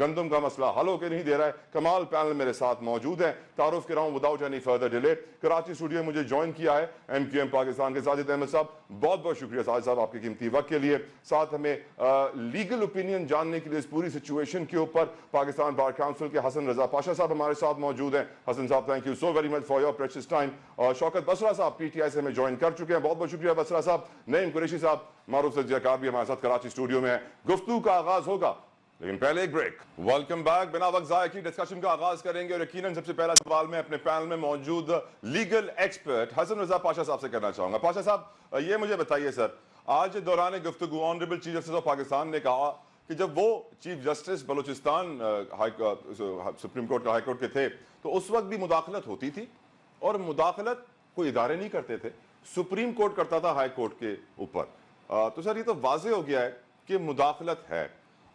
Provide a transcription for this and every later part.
گندم کا مسئلہ حل ہو کے نہیں دے رہا ہے. کمال پینل میرے ساتھ موجود ہے. تعارف کر رہا ہوں without any further delay. Karachi studio میں مجھے جوائن کیا ہے MQM پاکستان کے ساجد احمد صاحب. بہت بہت شکریہ ساجد صاحب آپ کے قیمتی وقت کے لیے. ساتھ ہمیں لیگل اوپینین جاننے کے لیے اس پوری سچویشن کے اوپر پاکستان بار کاؤنسل کے حسن رضا پاشا صاحب ہمارے ساتھ موجود ہیں. حسن صاحب thank you so very much for your precious time. اور شوکت بسرا صاحب PTI سے ہمیں جوائن کر چکے ہیں. بہت بہت شکریہ بسرا صاحب. نعیم قریشی صاحب معروف سجیہ کار بھی ہمارے ساتھ کراچی اسٹوڈیو میں ہے. گفتگو کا آغاز ہوگا لیکن پہلے ایک بریک. Welcome back. بنا وقت ضائع کی ڈسکشن کا آغاز کریں گے اور یقیناً سب سے پہلا سوال میں اپنے پینل میں موجود لیگل ایکسپرٹ حسن رضا پاشا صاحب سے کرنا چاہوں گا. پاشا صاحب یہ مجھے بتائیے سر, آج دوران گفتگو honourable chief justice of Pakistan نے کہا کہ جب وہ chief justice Balochistan supreme court کا ہائی کورٹ کے تھے تو اس وقت بھی مداخلت ہوتی تھی اور مداخلت کوئی ادارے نہیں کرتے تھے, سپریم کورٹ کرتا تھا ہائی کورٹ کے اوپر. تو سر یہ تو واضح ہو گیا ہے کہ مداخلت ہے.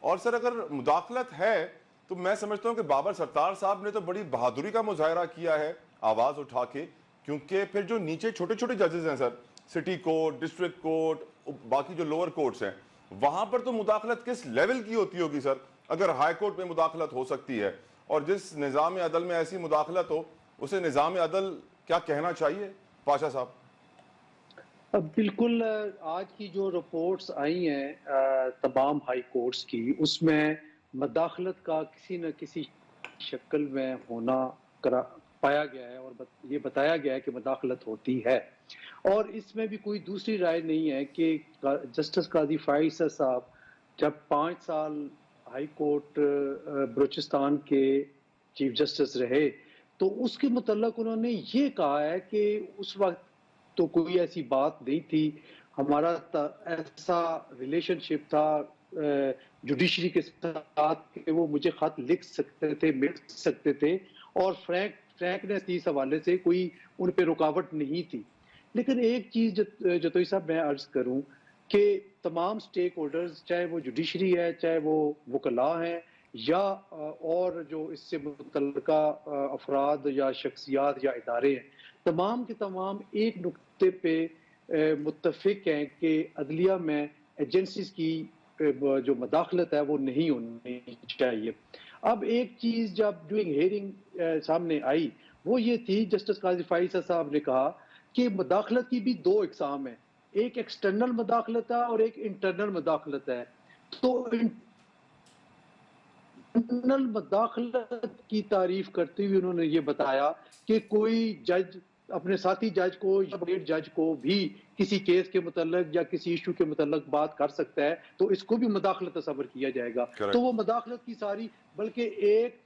اور سر اگر مداخلت ہے تو میں سمجھتا ہوں کہ بابر ستار صاحب نے تو بڑی بہادری کا مظاہرہ کیا ہے آواز اٹھا کے, کیونکہ پھر جو نیچے چھوٹے چھوٹے ججز ہیں سر, سٹی کورٹ, ڈسٹرکٹ کورٹ, باقی جو لوور کورٹس ہیں, وہاں پر تو مداخلت کس لیول کی ہوتی ہوگی سر اگر ہائی کورٹ میں مداخلت ہو سکتی ہے. اور جس نظام عدل میں ایسی مداخلت ہو اسے نظام عدل کیا کہنا چاہیے پاشا صاحب؟ بالکل. آج کی جو رپورٹس آئی ہیں تمام ہائی کورٹس کی, اس میں مداخلت کا کسی نہ کسی شکل میں ہونا پایا گیا ہے اور یہ بتایا گیا ہے کہ مداخلت ہوتی ہے. اور اس میں بھی کوئی دوسری رائے نہیں ہے کہ جسٹس قاضی فائز صاحب جب 5 سال ہائی کورٹ بلوچستان کے چیف جسٹس رہے تو اس کے متعلق انہوں نے یہ کہا ہے کہ اس وقت تو کوئی ایسی بات نہیں تھی, ہمارا ایسا ریلیشن شپ تھا جوڈیشری کے ساتھ کہ وہ مجھے خط لکھ سکتے تھے, مل سکتے تھے, اور فرینکنیس اس حوالے سے کوئی ان پہ رکاوٹ نہیں تھی. لیکن ایک چیز جتوئی صاحب میں عرض کروں کہ تمام سٹیک ہولڈرز, چاہے وہ جوڈیشری ہے, چاہے وہ وکلاء ہیں یا اور جو اس سے متعلقہ افراد یا شخصیات یا ادارے ہیں, تمام کے تمام ایک نقطے پہ متفق ہیں کہ عدلیہ میں ایجنسیز کی جو مداخلت ہے وہ نہیں ہونی چاہیے. اب ایک چیز جب ڈیورنگ ہیئرنگ سامنے آئی وہ یہ تھی, جسٹس قاضی فائز صاحب نے کہا کہ مداخلت کی بھی 2 اقسام ہیں, ایک ایکسٹرنل مداخلت ہے اور ایک انٹرنل مداخلت ہے. تو انٹرنل مداخلت کی تعریف کرتے ہوئے انہوں نے یہ بتایا کہ کوئی جج اپنے ساتھی جج کو یا بڑے جج کو بھی کسی کیس کے متعلق یا کسی ایشو کے متعلق بات کر سکتا ہے تو اس کو بھی مداخلت تصور کیا جائے گا. تو وہ مداخلت کی ساری, بلکہ ایک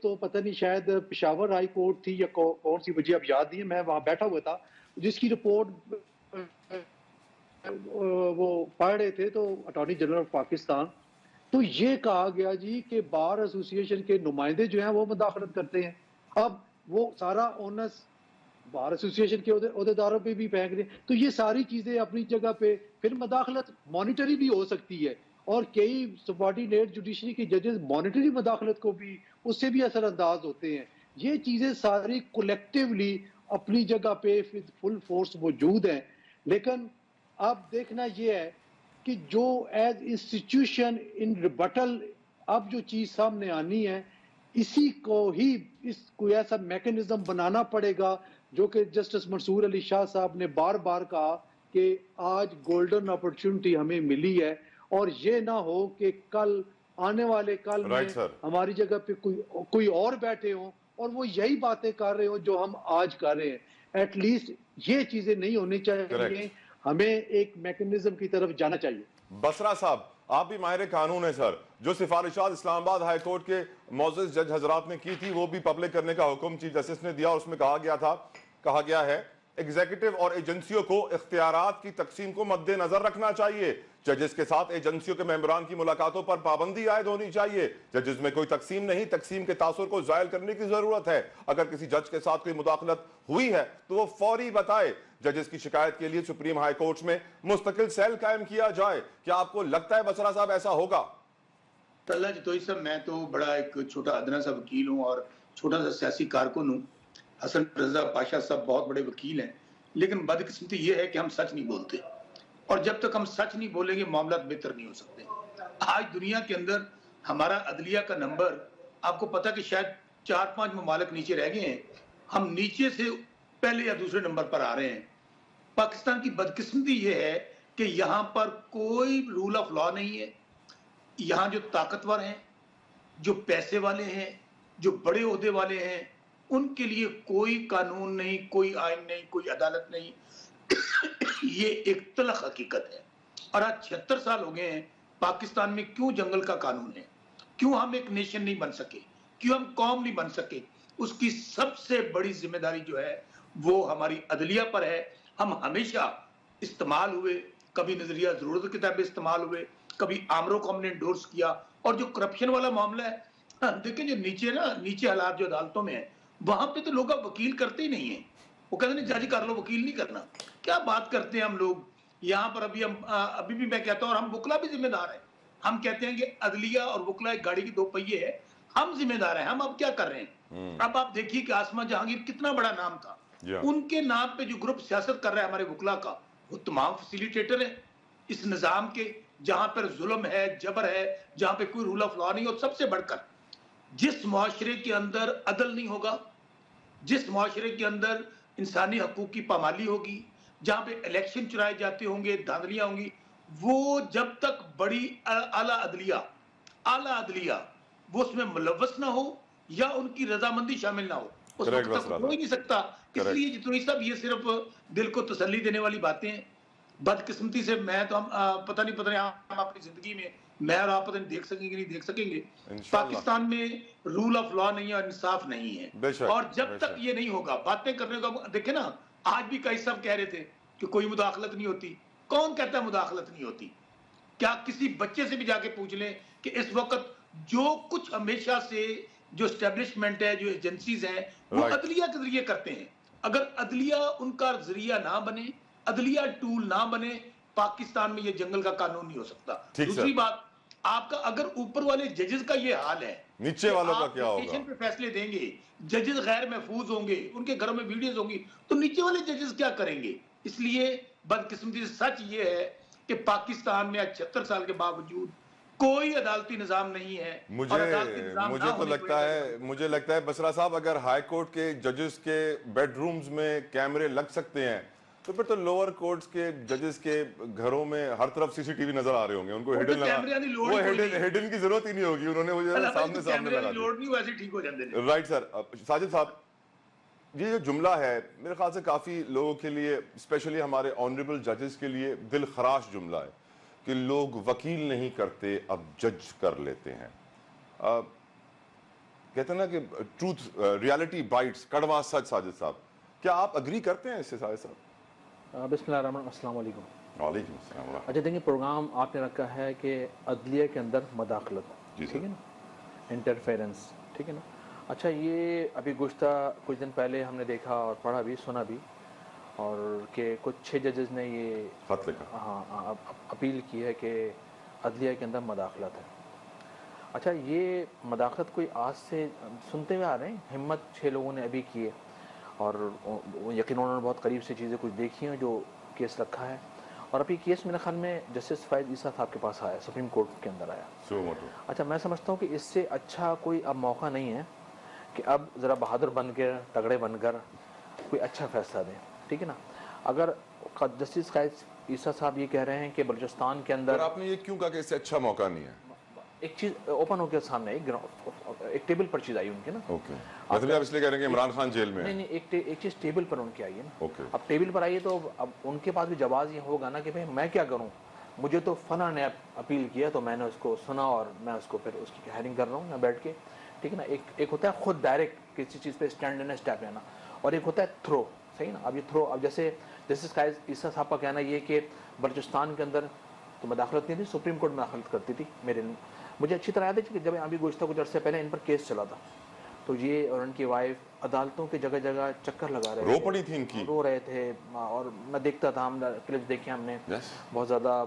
تو پتہ نہیں شاید پشاور ہائی کورٹ تھی یا کون سی, مجھے اب یاد نہیں ہے, میں وہاں بیٹھا ہوا تھا, جس کی رپورٹ وہ پڑھ رہے تھے تو اٹارنی جنرل آف پاکستان, تو یہ کہا گیا جی کہ بار ایسوسی ایشن کے نمائندے جو ہیں وہ مداخلت کرتے ہیں. اب وہ سارا اونس بار ایسوسی ایشن کے عہدیداروں پہ بھی پھینک دیں, تو یہ ساری چیزیں اپنی جگہ پہ. پھر مداخلت مانیٹری بھی ہو سکتی ہے, اور کئی سبارڈینیٹ جوڈیشری کے ججز مانیٹری مداخلت کو بھی اس سے بھی اثر انداز ہوتے ہیں. یہ چیزیں ساری کولیکٹیولی اپنی جگہ پہ فل فورس موجود ہیں. لیکن اب دیکھنا یہ ہے کہ جو ایز انسٹیٹیوشن ان ریبٹل اب جو چیز سامنے آنی ہے, اسی کو ہی کوئی ایسا میکنزم بنانا پڑے گا جو کہ جسٹس منصور علی شاہ صاحب نے بار بار کہا کہ آج گولڈن اپرچونٹی ہمیں ملی ہے, اور یہ نہ ہو کہ کل آنے والے کل میں ہماری جگہ پہ کوئی اور بیٹھے ہوں اور وہ یہی باتیں کر رہے ہوں جو ہم آج کر رہے ہیں. ایٹ لیسٹ یہ چیزیں نہیں ہونی چاہیے, ہمیں ایک میکنزم کی طرف جانا چاہیے. بسرا صاحب آپ بھی ماہر قانون ہیں سر, جو سفارشات اسلام آباد ہائی کورٹ کے معزز جج حضرات نے کی تھی وہ بھی پبلک کرنے کا حکم چیف جسٹس نے دیا, اور اس میں کہا گیا ہے ایگزیکٹو اور ایجنسیوں کو اختیارات کی تقسیم کو مد نظر رکھنا چاہیے. ججز کے ساتھ ایجنسیوں کے ممبران کی ملاقاتوں پر پابندی عائد ہونی چاہیے. ججز میں کوئی تقسیم نہیں, تقسیم کے تاثر کو زائل کرنے کی ضرورت ہے. اگر کسی جج کے ساتھ کوئی مداخلت ہوئی ہے تو وہ فوری بتائے. ججز کی شکایت کے لیے سپریم ہائی کورٹس میں مستقل سیل قائم کیا جائے. کیا آپ کو لگتا ہے بسرا صاحب ایسا ہوگا؟ اللہ جتوئی صاحب, میں تو بڑا ایک چھوٹا ادنا سا وکیل ہوں اور چھوٹا سا سیاسی کارکن ہوں. حسن رضا پاشا صاحب بہت بڑے وکیل ہیں, لیکن بدقسمتی یہ ہے کہ ہم سچ نہیں بولتے, اور جب تک ہم سچ نہیں بولیں گے معاملات بہتر نہیں ہو سکتے. آج دنیا کے اندر ہمارا عدلیہ کا نمبر آپ کو پتا کہ شاید 4-5 ممالک نیچے رہ گئے ہیں، ہم نیچے سے پہلے یا دوسرے نمبر پر آ رہے ہیں۔ پاکستان کی بدقسمتی یہ ہے کہ یہاں پر کوئی رول آف لا نہیں ہے۔ یہاں جو طاقتور ہیں، جو پیسے والے ہیں، جو بڑے عہدے والے ہیں، ان کے لیے کوئی قانون نہیں، کوئی آئین نہیں، کوئی عدالت نہیں۔ یہ ایک تلخ حقیقت ہے۔ اور آج 76 سال ہو گئے ہیں پاکستان میں کیوں جنگل کا قانون ہے، کیوں ہم ایک نیشن نہیں بن سکے، کیوں ہم قوم نہیں بن سکے؟ اس کی سب سے بڑی ذمہ داری جو ہے وہ ہماری عدلیہ پر ہے۔ ہم ہمیشہ استعمال ہوئے، کبھی نظریہ ضرورت کی طرف استعمال ہوئے، کبھی آمروں کو ہم نے انڈورس کیا، اور جو کرپشن والا معاملہ ہے، دیکھیں جو نیچے حالات جو عدالتوں میں ہیں، وہاں پہ تو لوگ اب وکیل کرتے ہی نہیں ہیں۔ وہ کہتے ہیں جج کر لو، وکیل نہیں کرنا۔ کیا بات کرتے ہیں ہم لوگ یہاں پر؟ ابھی بھی میں کہتا ہوں، اور ہم وکلا بھی ذمہ دار ہیں۔ ہم کہتے ہیں کہ عدلیہ اور وکلا ایک گاڑی کی دو پہیے ہے، ہم ذمہ دار ہیں۔ ہم اب کیا کر رہے ہیں؟ اب آپ دیکھیے کہ آسمہ جہانگیر کتنا بڑا نام تھا، ان کے نام پہ جو گروپ سیاست کر رہا ہے ہمارے وکلا کا، وہ تمام فیسیلیٹیٹر ہیں اس نظام کے، جہاں پر ظلم ہے، جبر ہے، جہاں پہ کوئی رول آف لا نہیں۔ اور سب سے بڑھ کر جس معاشرے کے اندر عدل نہیں ہوگا، جس معاشرے کے اندر انسانی حقوق کی پامالی ہوگی، جہاں پہ الیکشن چرائے جاتے ہوں گے، دھاندلیاں ہوں گی، وہ جب تک بڑی اعلیٰ عدلیہ وہ اس میں ملوث نہ ہو یا ان کی رضامندی شامل نہ ہو، اس وقت تک ہو ہی نہیں سکتا۔ اس لیے جتنی سب یہ صرف دل کو تسلی دینے والی باتیں ہیں۔ بدقسمتی سے میں تو ہم پتہ نہیں ہم اپنی زندگی میں، میں اور آپ پتہ نہیں دیکھ سکیں گے نہیں دیکھ سکیں گے، پاکستان میں رول آف لا نہیں ہے اور انصاف نہیں ہے۔ اور جب تک یہ نہیں ہوگا، باتیں کرنے کا دیکھیں نا، آج بھی کئی سب کہہ رہے تھے کہ کوئی مداخلت نہیں ہوتی۔ کون کہتا ہے مداخلت نہیں ہوتی؟ کیا کسی بچے سے بھی جا کے پوچھ لیں کہ اس وقت جو کچھ ہمیشہ سے جو اسٹیبلشمنٹ ہے، جو ایجنسیز ہیں، وہ عدلیہ کے ذریعے کرتے ہیں۔ اگر عدلیہ ان کا ذریعہ نہ بنے، عدلیہ ٹول نہ بنے، پاکستان میں یہ جنگل کا قانون نہیں ہو سکتا۔ دوسری بات، آپ کا اگر اوپر والے ججز کا یہ حال ہے، نیچے والوں کا کیا ہوگا؟ اسٹیشن پہ فیصلے دیں گے، ججز غیر محفوظ ہوں گے، ان کے گھروں میں ویڈیوز ہوں گی، تو نیچے والے ججز کیا کریں گے؟ اس لیے بدقسمتی سے سچ یہ ہے کہ پاکستان میں 76 سال کے باوجود کوئی عدالتی نظام نہیں ہے۔ مجھے لگتا ہے بسرا صاحب، اگر ہائی کورٹ کے ججز کے بیڈ رومز میں کیمرے لگ سکتے ہیں تو پھر تو لوور کورٹس کے ججز کے گھروں میں ہر طرف سی سی ٹی وی نظر آ رہے ہوں گے، ان کو ہڈن کی ضرورت ہی نہیں ہوگی، انہوں نے وہ سامنے لگا دیا۔ Right sir. ساجد صاحب، یہ جو جملہ ہے میرے خیال سے کافی لوگوں کے لیے، اسپیشلی ہمارے آنریبل ججز کے لیے دل خراش جملہ ہے کہ لوگ وکیل نہیں کرتے اب جج کر لیتے ہیں۔ کہتے ہیں نا کہ ٹروتھ، ریالٹی بائٹس، کڑوا سچ۔ ساجد صاحب، کیا آپ اگری کرتے ہیں اس سے؟ ساجد صاحب، بسم اللہ الرحمن الرحیم، السلام علیکم۔ وعلیکم السلام۔ اچھا دیکھیں، پروگرام آپ نے رکھا ہے کہ عدلیہ کے اندر مداخلت، ٹھیک ہے نا، انٹرفیرنس، ٹھیک ہے نا۔ اچھا، یہ ابھی گزشتہ کچھ دن پہلے ہم نے دیکھا اور پڑھا بھی، سنا بھی، اور کہ کچھ 6 ججز نے یہ خط لکھا، ہاں اپیل کی ہے کہ عدلیہ کے اندر مداخلت ہے۔ اچھا، یہ مداخلت کوئی آج سے سنتے ہوئے آ رہے ہیں، ہمت 6 لوگوں نے ابھی کی ہے، اور یقیناً انہوں نے بہت قریب سے چیزیں کچھ دیکھی ہیں جو کیس رکھا ہے، اور ابھی کیس میرے خیال میں جسٹس فائز عیسیٰ صاحب کے پاس آیا، سپریم کورٹ کے اندر آیا۔ اچھا، میں سمجھتا ہوں کہ اس سے اچھا کوئی اب موقع نہیں ہے کہ اب ذرا بہادر بن کے، تگڑے بن کر کوئی اچھا فیصلہ دیں، ٹھیک ہے نا۔ اگر جسٹس فائز عیسیٰ صاحب یہ کہہ رہے ہیں کہ بلوچستان کے اندر، آپ نے یہ کیوں کہا کہ اس سے اچھا موقع نہیں ہے؟ ایک چیز اوپن ہو کے سامنے ایک ٹیبل پر چیز آئی ان کے نا، مطلب آپ اس لیے کہہ رہے ہیں کہ عمران خان جیل میں ہے؟ نہیں، ایک چیز ٹیبل پر ان کی آئی ہے نا۔ اب ٹیبل پر آئی ہے تو اب ان کے پاس بھی جواز یہ ہوگا نا کہ بھائی میں کیا کروں، مجھے تو فلاں نے اپیل کیا تو میں نے اس کو سنا اور میں اس کو پھر اس کی ہیئرنگ کر رہا ہوں میں بیٹھ کے، ٹھیک ہے نا۔ ایک ہوتا ہے خود ڈائریکٹ کسی چیز پہ اسٹینڈ لینا، اسٹیپ لینا، اور ایک ہوتا ہے تھرو، صحیح نا۔ اب یہ تھرو، اب جیسے جسٹس فائز عیسیٰ صاحب کا کہنا یہ کہ بلوچستان کے اندر تو مداخلت نہیں تھی، سپریم کورٹ مداخلت کرتی تھی۔ مجھے اچھی طرح یاد ہے کہ جب ابھی گزشتہ کچھ عرصے پہلے ان پر کیس چلا تھا تو یہ اور ان کی وائف عدالتوں کی جگہ جگہ چکر لگا رہے تھے، رو پڑی تھی ان کی، رو رہے تھے، اور میں دیکھتا تھا، ہم کلپس دیکھے ہم نے، بہت زیادہ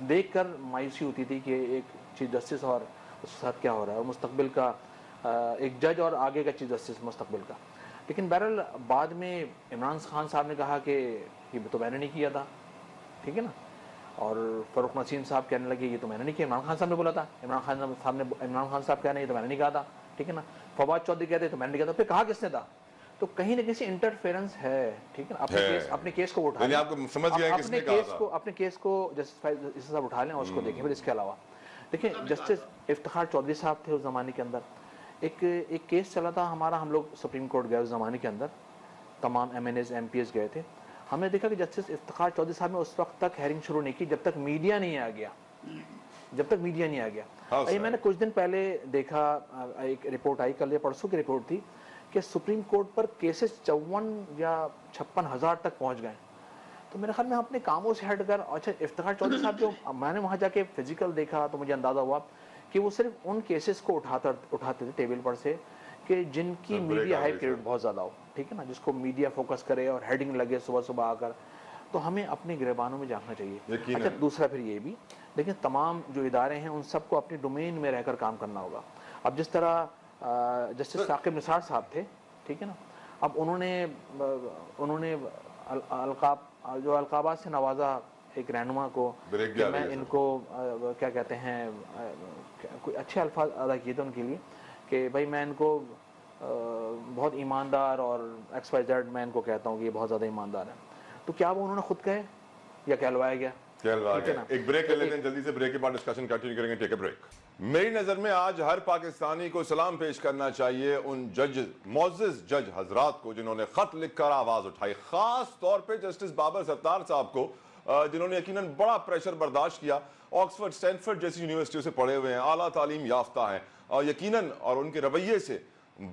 دیکھ کر مایوسی ہوتی تھی کہ ایک چیف جسٹس اور اس کے ساتھ کیا ہو رہا ہے، اور مستقبل کا ایک جج اور آگے کا چیف جسٹس مستقبل کا۔ لیکن بہرحال بعد میں عمران خان صاحب نے کہا کہ یہ تو میں نے نہیں کیا تھا، ٹھیک ہے نا۔ اور فروخ نسیم صاحب کہنے لگے یہ تو میں نے نہیں کیا، عمران خان صاحب نے بولا تھا، عمران خان صاحب کہہ رہے ہیں یہ تو میں نے نہیں کہا تھا، ٹھیک ہے نا، فواد چودھری کہتے ہیں تو میں نے نہیں کہا تھا، پھر کہا کس نے تھا؟ تو کہیں نہ کہیں انٹرفیئرنس ہے، ٹھیک ہے نا، اپنے کیس کو اٹھا لیں، اپنے کیس کو جسٹس صاحب اٹھا لیں اور اس کو دیکھیں۔ پھر اس کے علاوہ دیکھیں جسٹس افتخار چودھری صاحب تھے اس زمانے کے اندر، ایک کیس چلا تھا ہمارا، ہم لوگ سپریم کورٹ گئے اس زمانے کے اندر، تمام M N As M P S گئے تھے، ہم نے دیکھا کہ جسٹس افتخار چودھری صاحب نے اس وقت تک ہیئرنگ شروع نہیں کی جب تک میڈیا نہیں آ گیا، یہ میں نے کچھ دن پہلے دیکھا، ایک رپورٹ آئی کل یا پرسوں کی رپورٹ تھی کہ سپریم کورٹ پر کیسز 54 یا 56 ہزار تک پہنچ گئے۔ تو میرے خیال میں اپنے کاموں سے ہٹ کر، اچھا افتخار چودھری صاحب جو میں نے وہاں جا کے فزیکل دیکھا تو مجھے اندازہ ہوا کہ وہ صرف ان کیسز کو اٹھاتے تھے ٹیبل پر سے کہ جن کی میڈیا ہائپ ریٹ بہت زیادہ ہو، ٹھیک ہے نا، جس کو میڈیا فوکس کرے اور ہیڈنگ لگے صبح صبح آ کر، تو ہمیں اپنے گریبانوں میں جاننا چاہیے۔ اچھا دوسرا پھر یہ بھی لیکن تمام جو ادارے ہیں ان سب کو اپنی ڈومین میں رہ کر کام کرنا ہوگا۔ اب جس طرح جسٹس ثاقب نثار صاحب تھے، ٹھیک ہے نا، اب انہوں نے القابات سے نوازا ایک رہنما کو کہ میں ان کو کیا کہتے ہیں، کوئی اچھے الفاظ ادا کیے تھے ان کے لیے کہ بھائی میں ان کو بہت ایماندار اور ایکس وائی زیڈ میں ان کو کہتا ہوں کہ یہ بہت زیادہ ایماندار ہے، تو کیا وہ انہوں نے خود کہے یا کہلوایا گیا؟ ایک بریک لے لیتے ہیں جلدی سے، بریک کے بعد ڈسکشن کنٹینیو کریں گے، ٹیک اے بریک۔ میری نظر میں آج ہر پاکستانی کو سلام پیش کرنا چاہیے ان معزز جج حضرات کو جنہوں نے خط لکھ کر آواز اٹھائی، خاص طور پہ جسٹس بابر ستار صاحب کو جنہوں نے یقیناً بڑا پریشر برداشت کیا، آکسفورڈ اسٹینفورڈ جیسی یونیورسٹیوں سے پڑھے ہوئے ہیں، اعلیٰ تعلیم یافتہ ہیں، اور یقیناً اور ان کے رویے سے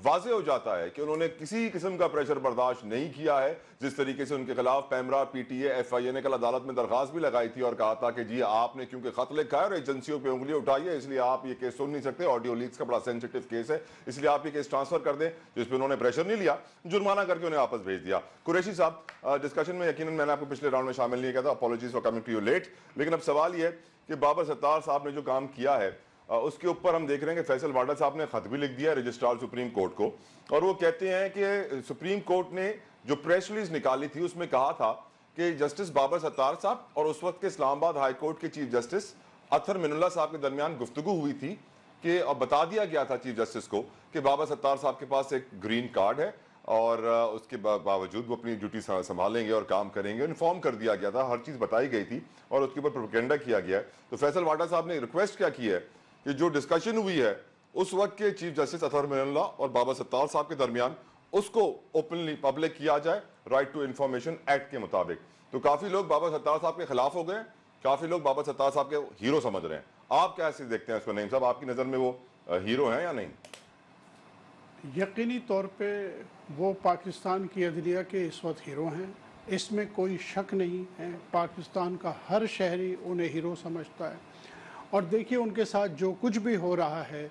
واضح ہو جاتا ہے کہ انہوں نے کسی قسم کا پریشر برداشت نہیں کیا ہے۔ جس طریقے سے ان کے خلاف PEMRA, P T A, F I A نے کل عدالت میں درخواست بھی لگائی تھی اور کہا تھا کہ جی آپ نے کیونکہ خط لکھا ہے اور ایجنسیوں پہ انگلی اٹھائی ہے اس لیے آپ یہ کیس سن نہیں سکتے، آڈیو لیکس کا بڑا سینسٹیو کیس ہے اس لیے آپ یہ کیس ٹرانسفر کر دیں، جس پہ انہوں نے پریشر نہیں لیا، جرمانہ کر کے انہیں واپس بھیج دیا۔ قریشی صاحب ڈسکشن میں یقیناً میں نے آپ کو پچھلے راؤنڈ میں شامل نہیں کیا تھا، apologies for coming to you late, لیکن اب سوال یہ ہے کہ بابر ستار صاحب نے جو کام کیا ہے اس کے اوپر ہم دیکھ رہے ہیں کہ فیصل واڈا صاحب نے خط بھی لکھ دیا رجسٹرار سپریم کورٹ کو، اور وہ کہتے ہیں کہ سپریم کورٹ نے جو پریس ریلیز نکالی تھی اس میں کہا تھا کہ جسٹس بابر ستار صاحب اور اس وقت کے اسلام آباد ہائی کورٹ کے چیف جسٹس اطہر من اللہ صاحب کے درمیان گفتگو ہوئی تھی کہ اور بتا دیا گیا تھا چیف جسٹس کو کہ بابر ستار صاحب کے پاس ایک گرین کارڈ ہے اور اس کے باوجود وہ اپنی ڈیوٹی سنبھالیں گے اور کام کریں گے، انفارم کر دیا گیا تھا، ہر چیز بتائی گئی تھی اور اس کے اوپر پروپیگنڈا کیا گیا ہے۔ تو فیصل واڈا صاحب نے ریکویسٹ کیا کی ہے کہ جو ڈسکشن ہوئی ہے اس وقت کے چیف جسٹس اطہر من اللہ اور بابر ستار صاحب کے درمیان اس کو اوپنلی پبلک کیا جائے رائٹ ٹو انفارمیشن ایکٹ کے مطابق۔ تو کافی لوگ بابر ستار صاحب کے خلاف ہو گئے، کافی لوگ بابر ستار صاحب کے ہیرو سمجھ رہے ہیں، آپ کیسے دیکھتے ہیں اس کو نعیم صاحب؟ آپ کی نظر میں وہ ہیرو ہیں یا نہیں؟ یقینی طور پہ وہ پاکستان کی عدلیہ کے اس وقت ہیرو ہیں، اس میں کوئی شک نہیں ہے، پاکستان کا ہر شہری انہیں ہیرو سمجھتا ہے۔ اور دیکھیے ان کے ساتھ جو کچھ بھی ہو رہا ہے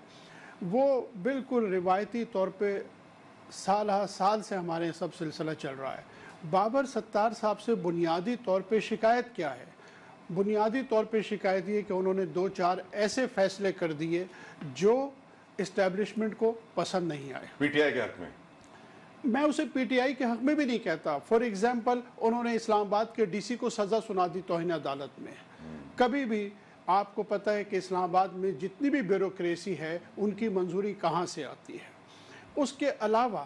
وہ بالکل روایتی طور پہ سالہ سال سے ہمارے سب سلسلہ چل رہا ہے۔ بابر ستار صاحب سے بنیادی طور پہ شکایت کیا ہے؟ بنیادی طور پہ شکایت یہ کہ انہوں نے 2-4 ایسے فیصلے کر دیے جو اسٹیبلشمنٹ کو پسند نہیں آئے۔ پی ٹی آئی کے حق میں اسے پی ٹی آئی کے حق میں بھی نہیں کہتا۔ فار ایگزامپل انہوں نے اسلام آباد کے ڈی سی کو سزا سنا دی توہین عدالت میں۔ کبھی بھی آپ کو پتہ ہے کہ اسلام آباد میں جتنی بھی بیوروکریسی ہے ان کی منظوری کہاں سے آتی ہے۔ اس کے علاوہ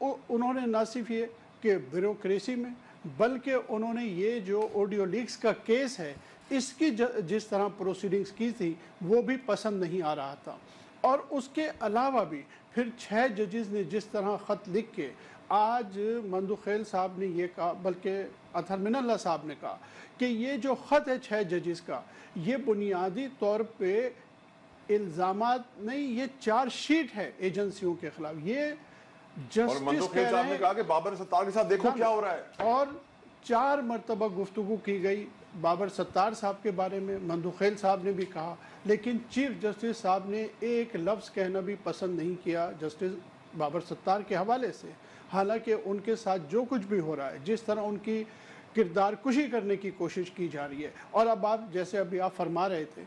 انہوں نے نہ صرف یہ کہ بیوروکریسی میں بلکہ انہوں نے یہ جو آڈیو لیکس کا کیس ہے اس کی جس طرح پروسیڈنگز کی تھی وہ بھی پسند نہیں آ رہا تھا۔ اور اس کے علاوہ بھی پھر 6 ججز نے جس طرح خط لکھ کے آج مندوخیل صاحب نے یہ کہا، بلکہ اطہر من اللہ صاحب نے کہا کہ یہ جو خط ہے 6 ججز کا یہ بنیادی طور پہ الزامات نہیں، یہ چارج شیٹ ہے ایجنسیوں کے خلاف۔ یہ اور مندوخیل صاحب نے کہا کہ بابر ستار کے ساتھ دیکھو کیا ہو رہا ہے، اور 4 مرتبہ گفتگو کی گئی بابر ستار صاحب کے بارے میں، مندوخیل صاحب نے بھی کہا، لیکن چیف جسٹس صاحب نے ایک لفظ کہنا بھی پسند نہیں کیا جسٹس بابر ستار کے حوالے سے، حالانکہ ان کے ساتھ جو کچھ بھی ہو رہا ہے، جس طرح ان کی کردار کشی کرنے کی کوشش کی جا رہی ہے۔ اور اب آپ جیسے ابھی آپ فرما رہے تھے،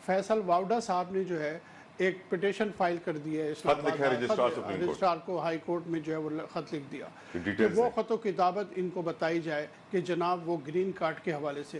فیصل واوڈا صاحب نے جو ہے ایک پٹیشن فائل کر دی ہے اسلام آباد رجسٹرار کو، ہائی کورٹ میں جو ہے وہ خط لکھ دیا کہ وہ خط و کتابت ان کو بتائی جائے کہ جناب وہ گرین کارڈ کے حوالے سے۔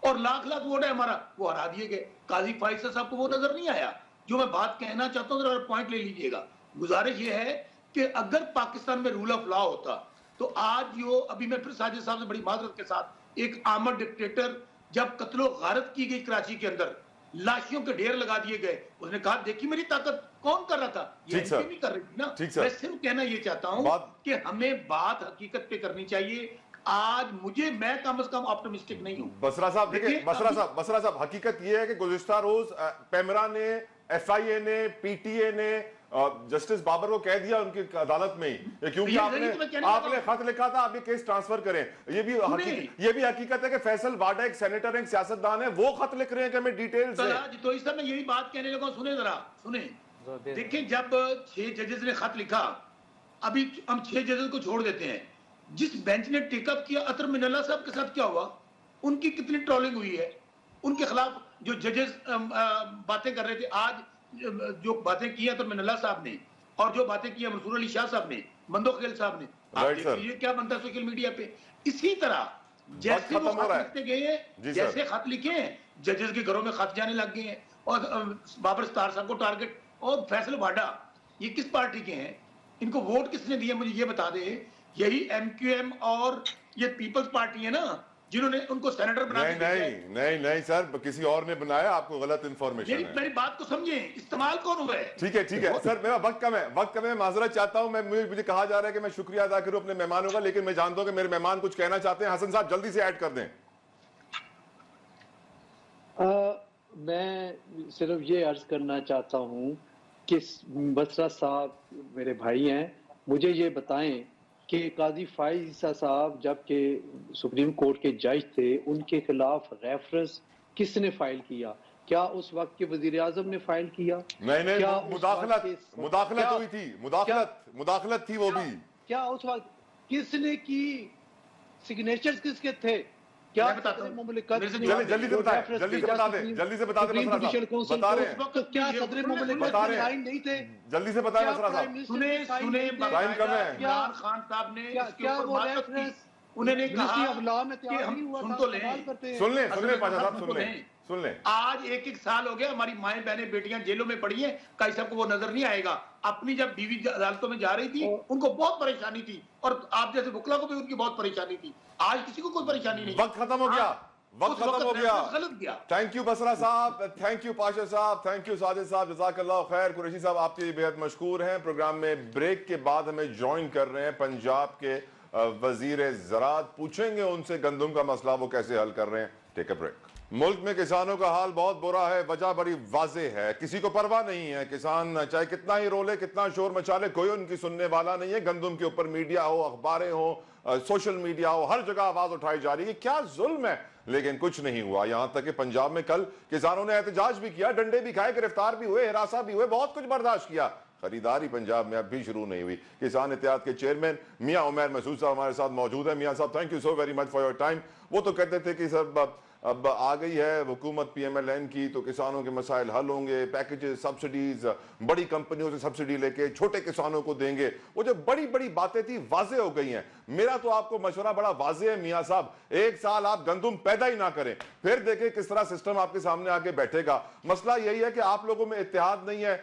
اور لاکھ ووٹ ہے ہمارا، وہ ہرا دیے گئے. قاضی فائز صاحب کو وہ نظر نہیں آیا. جو میں بات کہنا چاہتا ہوں ذرا پوائنٹ لے لیجئے گا. گزارش یہ ہے کہ اگر پاکستان میں رول آف لا ہوتا تو آج جو ابھی میں پھر ساجد صاحب سے بڑی معذرت کے ساتھ، ایک آمد ڈکٹیٹر جب قتل و غارت کی گئی کراچی کے اندر، لاشیوں کے ڈھیر لگا دیے گئے، اس نے کہا دیکھی میری طاقت کون کر رہا تھا؟ یہ نہیں کر رہی تھی نا. میں صرف کہنا یہ چاہتا ہوں کہ ہمیں بات حقیقت پہ کرنی چاہیے. آج میں کم از کم آپٹمسٹک نہیں ہوں. بسرا صاحب دیکھیں، بسرا صاحب حقیقت یہ ہے کہ گزشتہ روز پیمرا نے، ایف آئی اے نے، پی ٹی اے نے جسٹس بابر کو کہہ دیا ان کی عدالت میں ہی، کیونکہ آپ نے خط لکھا تھا آپ یہ کیس ٹرانسفر کریں. یہ بھی حقیقت ہے کہ فیصل واڈا ایک سینیٹر، ایک سیاستدان ہے، وہ خط لکھ رہے ہیں کہ ہمیں ڈیٹیلز تو اس طرح میں یہی بات کہنے لگا. سنیں ذرا سنیں. دیکھیں جب 6 ججز نے خط لکھا، ابھی ہم 6 ججز کو چھوڑ دیتے ہیں. جس بینچ نے ٹیک اپ کیا اطہر من اللہ صاحب کے ساتھ کیا ہوا، ان کی کتنی ٹرولنگ ہوئی ہے، ان کے خلاف جو ججز باتیں کر رہے تھے. آج جو باتیں کی ہیں اطہر من اللہ صاحب نے اور جو باتیں کی ہیں منصور علی شاہ صاحب نے، مندو خلیل صاحب نے، آپ دیکھیے کیا بنتا ہے سوشل میڈیا پہ. اسی طرح جیسے وہ خط لکھتے گئے ہیں، جیسے خط لکھے ہیں، ججز کے گھروں میں خط جانے لگ گئے ہیں. اور بابر ستار صاحب کو ٹارگٹ. اور فیصل واڈا یہ کس پارٹی کے ہیں؟ ان کو ووٹ کس نے دیا مجھے یہ بتا دے. یہی ایم کیو ایم اور یہ پیپلز پارٹی ہے نا جنہوں نے ان کو سینیٹر بنا دیا. نہیں سر، کسی اور نے بنایا، آپ کو غلط انفارمیشن ہے. میری بات کو سمجھیں، استعمال کون ہوا ہے؟ ٹھیک ہے سر، میرا وقت کم ہے، معذرت چاہتا ہوں. مجھے کہا جا رہا ہے کہ میں شکریہ ادا کروں اپنے مہمانوں کا، لیکن میں جانتا ہوں کہ میرے مہمان کچھ کہنا چاہتے ہیں. حسن صاحب جلدی سے ایڈ کر دیں. میں صرف یہ عرض کرنا چاہتا ہوں کہ بسرا صاحب میرے بھائی ہیں، مجھے یہ بتائیں کہ قاضی فائز عیسیٰ صاحب جب کہ سپریم کورٹ کے جج تھے، ان کے خلاف ریفرنس کس نے فائل کیا؟ کیا اس وقت کے وزیر اعظم نے فائل کیا؟ نہیں، مداخلت ہوئی تھی، مداخلت تھی وہ بھی. کیا اس وقت کس نے کی؟ سگنیچرز کس کے تھے؟ کیا مملکت جلدی سے بتا دیں کیا صدر مملکت لائن نہیں تھے؟ جلدی سے بتائیں مسرا صاحب. عمران خان صاحب نے کیا وہ ریفرنس انہوں نے کہا کہ ہم سن لیں پاشا صاحب، سن لیں. آج 1 سال ہو گیا، ہماری مائیں بہنیں بیٹیاں جیلوں میں پڑی ہیں. قاضی صاحب کو وہ نظر نہیں آئے گا. اپنی جب بیوی عدالتوں میں جا رہی تھی ان کو بہت پریشانی تھی، اور آپ جیسے وکلا کو بھی ان کی بہت پریشانی تھی. آج کسی کو کوئی پریشانی نہیں. وقت ختم ہو گیا. غلط گیا. تھینک یو بسرا صاحب، تھینک یو پاشا صاحب، تھینک یو ساجد صاحب، جزاک اللہ خیر. قریشی صاحب آپ کے بے حد مشکور ہیں. پروگرام میں بریک کے بعد ہمیں جوائن کر رہے ہیں پنجاب کے وزیر زراعت. پوچھیں گے ان سے گندم کا مسئلہ وہ کیسے حل کر رہے ہیں. ٹیک اے بریک. ملک میں کسانوں کا حال بہت برا ہے. وجہ بڑی واضح ہے، کسی کو پرواہ نہیں ہے. کسان چاہے کتنا ہی رولے، کتنا شور مچالے، کوئی ان کی سننے والا نہیں ہے. گندم کے اوپر میڈیا ہو، اخباریں ہو، سوشل میڈیا ہو، ہر جگہ آواز اٹھائی جا رہی ہے کیا ظلم ہے، لیکن کچھ نہیں ہوا. یہاں تک کہ پنجاب میں کل کسانوں نے احتجاج بھی کیا، ڈنڈے بھی کھائے، گرفتار بھی ہوئے، ہراساں بھی ہوئے، بہت کچھ برداشت کیا. خریداری پنجاب میں اب بھی شروع نہیں ہوئی. کسان اتحاد کے چیئرمین میاں عمیر مسعود صاحب ہمارے ساتھ موجود ہیں. میاں صاحب thank you so very much for your time. وہ تو کہتے تھے کہ سر اب آ گئی ہے حکومت پی ایم ایل این کی تو کسانوں کے مسائل حل ہوں گے، پیکیجز، سبسڈیز بڑی کمپنیوں سے سبسڈی لے کے چھوٹے کسانوں کو دیں گے. وہ جو بڑی بڑی باتیں تھی واضح ہو گئی ہیں. میرا تو آپ کو مشورہ بڑا واضح ہے میاں صاحب، 1 سال آپ گندم پیدا ہی نہ کریں، پھر دیکھیں کس طرح سسٹم آپ کے سامنے آ کے بیٹھے گا. مسئلہ یہی ہے کہ آپ لوگوں میں اتحاد نہیں ہے.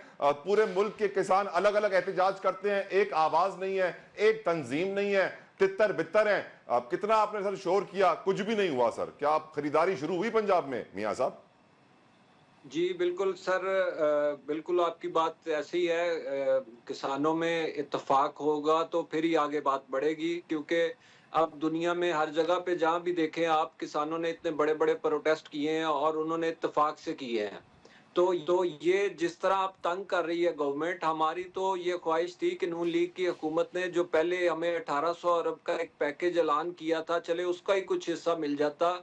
پورے ملک کے کسان الگ الگ احتجاج کرتے ہیں، ایک آواز نہیں ہے، ایک تنظیم نہیں ہے، تتر بتر ہیں. کتنا آپ نے سر شور کیا، کچھ بھی نہیں ہوا. سر کیا خریداری شروع ہوئی پنجاب میں میاں صاحب؟ جی بالکل سر، بالکل آپ کی بات ایسی ہے. کسانوں میں اتفاق ہوگا تو پھر ہی آگے بات بڑھے گی، کیونکہ اب دنیا میں ہر جگہ پہ جہاں بھی دیکھیں آپ، کسانوں نے اتنے بڑے بڑے پروٹیسٹ کیے ہیں اور انہوں نے اتفاق سے کیے ہیں. تو یہ جس طرح آپ تنگ کر رہی ہے گورنمنٹ، ہماری تو یہ خواہش تھی کہ نون لیگ کی حکومت نے جو پہلے ہمیں 1800 ارب کا ایک پیکیج اعلان کیا تھا، چلے اس کا ہی کچھ حصہ مل جاتا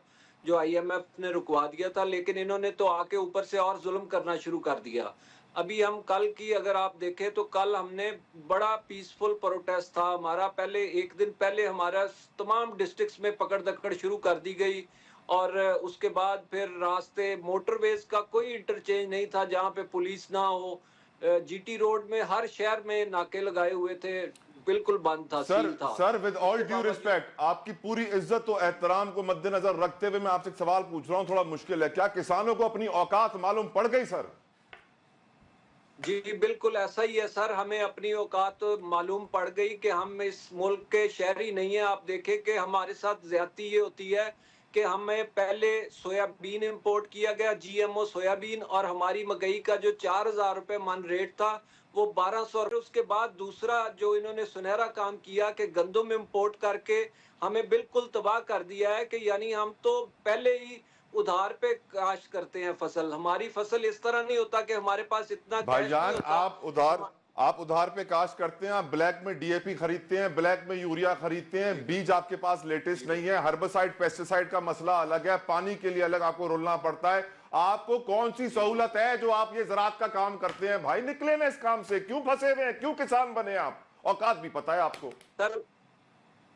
جو آئی ایم ایف نے رکوا دیا تھا، لیکن انہوں نے تو آ کے اوپر سے اور ظلم کرنا شروع کر دیا. ابھی ہم کل کی اگر آپ دیکھیں تو کل ہم نے بڑا پیسفل پروٹیسٹ تھا ہمارا. پہلے 1 دن پہلے ہمارا تمام ڈسٹرکٹس میں پکڑ دکڑ شروع کر دی گئی، اور اس کے بعد پھر راستے موٹر ویز کا کوئی انٹرچینج نہیں تھا جہاں پہ پولیس نہ ہو. جی ٹی روڈ میں ہر شہر میں ناکے لگائے ہوئے تھے. بالکل بند تھا، سر سیل تھا. سر ود آل ڈیو ریسپیکٹ، آپ کی پوری عزت و احترام کو مد نظر رکھتے ہوئے میں آپ سے ایک سوال پوچھ رہا ہوں، تھوڑا مشکل ہے، کیا کسانوں کو اپنی اوقات معلوم پڑ گئی سر؟ جی بالکل ایسا ہی ہے سر، ہمیں اپنی اوقات معلوم پڑ گئی کہ ہم اس ملک کے شہری نہیں ہیں. آپ دیکھیں کہ ہمارے ساتھ زیادتی یہ ہوتی ہے کہ ہمیں پہلے سویابین امپورٹ کیا گیا، جی ایم او سویابین، اور ہماری مکئی کا جو 4,000 روپے من ریٹ تھا وہ 1,200 روپے. اس کے بعد دوسرا جو انہوں نے سنہرا کام کیا کہ گندم امپورٹ کر کے ہمیں بالکل تباہ کر دیا ہے، کہ یعنی ہم تو پہلے ہی ادھار پہ کاشت کرتے ہیں فصل. ہماری فصل اس طرح نہیں ہوتا کہ ہمارے پاس اتنا بھائی کیش جان نہیں ہوتا. آپ ادھار پہ کاشت کرتے ہیں، آپ بلیک میں ڈی اے پی خریدتے ہیں، بلیک میں یوریا خریدتے ہیں، بیج آپ کے پاس لیٹسٹ نہیں ہے، ہربسائڈ پیسٹیسائڈ کا مسئلہ الگ ہے، پانی کے لیے الگ آپ کو رولنا پڑتا ہے. آپ کو کون سی سہولت ہے جو آپ یہ زراعت کا کام کرتے ہیں؟ بھائی نکلے نا اس کام سے، کیوں پھنسے ہوئے ہیں، کیوں کسان بنے آپ؟ اوقات بھی پتہ ہے آپ کو.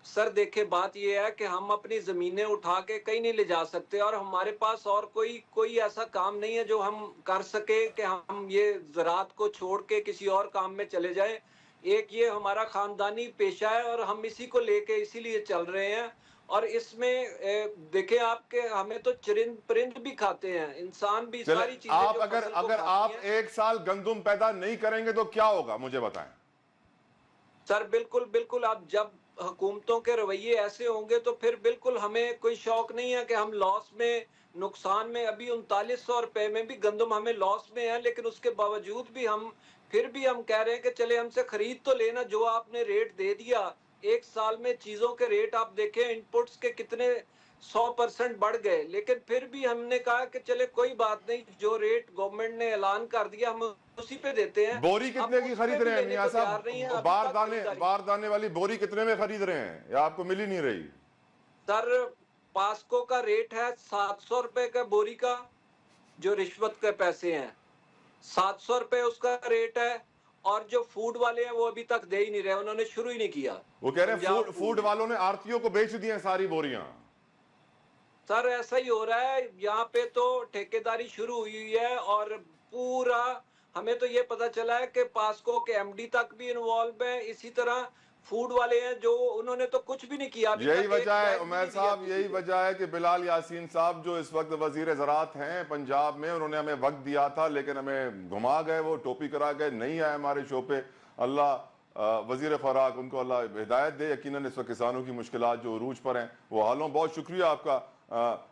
سر دیکھیں بات یہ ہے کہ ہم اپنی زمینیں اٹھا کے کہیں نہیں لے جا سکتے، اور ہمارے پاس اور کوئی ایسا کام نہیں ہے جو ہم کر سکے کہ ہم یہ زراعت کو چھوڑ کے کسی اور کام میں چلے جائیں. ایک یہ ہمارا خاندانی پیشہ ہے اور ہم اسی کو لے کے اسی لیے چل رہے ہیں. اور اس میں دیکھیں آپ کے ہمیں تو چرند پرند بھی کھاتے ہیں، انسان بھی، ساری چیزیں جو فصل کو اگر کھاتی آپ ہیں. ایک سال گندم پیدا نہیں کریں گے تو کیا ہوگا مجھے بتائیں. سر بالکل اب جب حکومتوں کے رویے ایسے ہوں گے تو پھر بالکل ہمیں کوئی شوق نہیں ہے کہ ہم لاس میں، نقصان میں. ابھی 3900 روپے میں بھی گندم ہمیں لاس میں ہے، لیکن اس کے باوجود بھی ہم کہہ رہے ہیں کہ چلے ہم سے خرید تو لینا. جو آپ نے ریٹ دے دیا ایک سال میں، چیزوں کے ریٹ آپ دیکھیں انپوٹس کے کتنے 100% بڑھ گئے، لیکن پھر بھی ہم نے کہا کہ چلے کوئی بات نہیں، جو ریٹ گورنمنٹ نے اعلان کر دیا ہم اسی پہ دیتے ہیں. بوری اب کتنے کی اس پہ خرید بھی رہے ہیں لینے میاں کو تیار نہیں ہے صاحب؟ ابھی تک خریداری. بار دانے والی بوری کتنے میں خرید رہے ہیں یا آپ کو مل ہی نہیں رہی؟ سر پاسکو کا ریٹ ہے 700 روپے کا بوری کا، جو رشوت کے پیسے ہیں 700 روپے اس کا ریٹ ہے. اور جو فوڈ والے ہیں وہ ابھی تک دے ہی نہیں رہے، انہوں نے شروع ہی نہیں کیا. وہ کہہ رہے ہیں پنجاب فوڈ نے. والوں نے آرتیوں کو بیچ دی ہیں ساری بوریاں. سر ایسا ہی ہو رہا ہے یہاں پہ، تو ٹھیکیداری شروع ہوئی ہے اور پورا ہمیں تو یہ پتا چلا ہے کہ پاسکو کے ایم ڈی تک بھی انوالو ہیں. اسی طرح فوڈ والے ہیں جو انہوں نے تو کچھ بھی نہیں کیا ابھی یہی تک، وجہ ایک ہے بیگ بھی عمیر نہیں دیا صاحب، کسی یہی کو. وجہ ہے کہ بلال یاسین صاحب جو اس وقت وزیر زراعت ہیں پنجاب میں، انہوں نے ہمیں وقت دیا تھا لیکن ہمیں گھما گئے، وہ ٹوپی کرا گئے، نہیں آئے ہمارے شو پہ. اللہ وزیر خوراک ان کو اللہ ہدایت دے. یقیناً اس وقت کسانوں کی مشکلات جو عروج پر ہیں وہ حل ہوں. بہت شکریہ آپ کا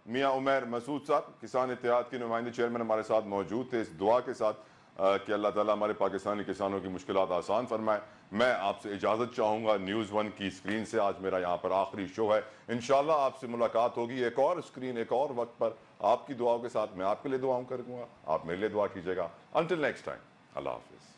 میاں عمیر مسعود صاحب، کسان اتحاد کے نمائندے چیئرمین ہمارے ساتھ موجود تھے، اس دعا کے ساتھ کہ اللہ تعالیٰ ہمارے پاکستانی کسانوں کی مشکلات آسان فرمائے. میں آپ سے اجازت چاہوں گا نیوز ون کی اسکرین سے. آج میرا یہاں پر آخری شو ہے، انشاءاللہ آپ سے ملاقات ہوگی ایک اور اسکرین، ایک اور وقت پر، آپ کی دعاؤں کے ساتھ. میں آپ کے لیے دعاؤں کروں گا، آپ میرے لیے دعا کیجیے گا. انٹل نیکسٹ ٹائم، اللہ حافظ.